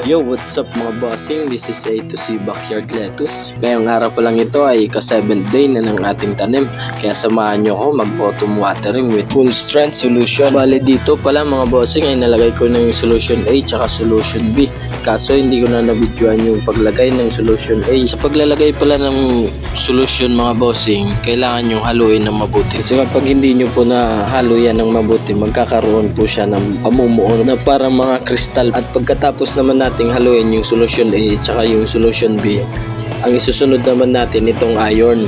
Yo, what's up mga bossing? This is A to C Backyard Lettuce. Ngayong araw pa lang ito ay ika-7th day na ng ating tanim. Kaya samahan nyo ako mag-bottom watering with full strength solution. Bale dito pala mga bossing ay nalagay ko na yung solution A tsaka solution B. Kaso hindi ko na nabidyoan yung paglagay ng solution A. Sa paglalagay pala ng solution mga bossing, kailangan yung haluin ng mabuti. Kasi kapag hindi nyo po na halo yan ng mabuti, magkakaroon po siya ng pamumuo na parang mga kristal. At pagkatapos naman nating haluin yung solution A at saka yung solution B, ang isusunod naman natin itong iron.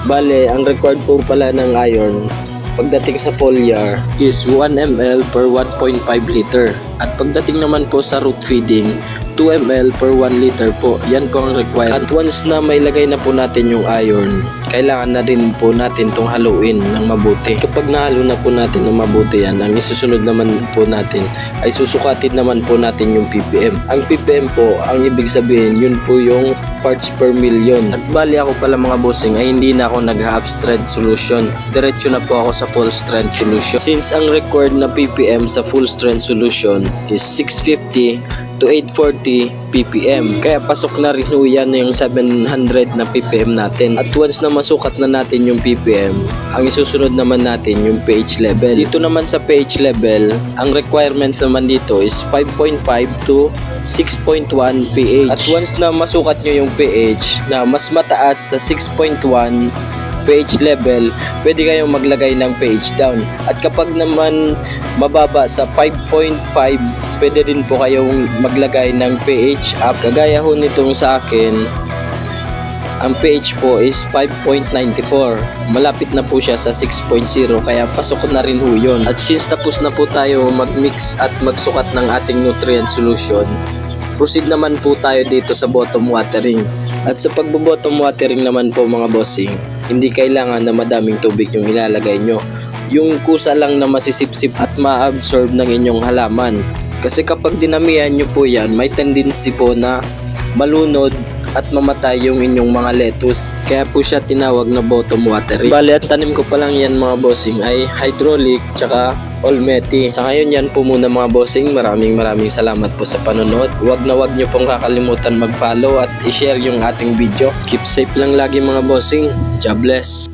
Bale, ang required po pala ng iron pagdating sa foliar is 1 ml per 1.5 liter. At pagdating naman po sa root feeding, 2 ml per 1 liter po. Yan po ang required. At once na mailagay na po natin yung iron, kailangan na rin po natin itong haluin ng mabuti. Kapag nahalo na po natin ng mabuti yan, ang isusunod naman po natin ay susukatin naman po natin yung ppm. Ang ppm po, ang ibig sabihin, yun po yung parts per million. At bali ako pala mga bossing ay hindi na ako nag-half strength solution. Diretso na po ako sa full strength solution. Since ang required na ppm sa full strength solution is 650 to 840 ppm. Kaya pasok na rin yan yung 700 na ppm natin. At once na masukat na natin yung ppm, ang isusunod naman natin yung pH level. Dito naman sa pH level, ang requirements naman dito is 5.5 to 6.1 pH. At once na masukat nyo yung pH na mas mataas sa 6.1 pH level, pwede kayong maglagay ng pH down. At kapag naman mababa sa 5.5, pwede din po kayong maglagay ng pH up. Kagaya ho nitong sa akin, ang pH po is 5.94. Malapit na po siya sa 6.0, kaya pasok na rin ho yun. At since tapos na po tayo mag-mix at magsukat ng ating nutrient solution, proceed naman po tayo dito sa bottom watering. At sa pagbo-bottom watering naman po mga bossing, hindi kailangan na madaming tubig yung ilalagay nyo. Yung kusa lang na masisipsip at ma-absorb ng inyong halaman. Kasi kapag dinamihan nyo po yan, may tendency po na malunod at mamatay yung inyong mga lettuce. Kaya po siya tinawag na bottom watering. Bale, at tanim ko pa lang yan mga bossing ay hydraulic tsaka Olmeti. Sa ngayon yan po muna mga bossing. Maraming salamat po sa panonood. Huwag nyo pong kakalimutan mag-follow at i-share yung ating video. Keep safe lang lagi mga bossing. God bless.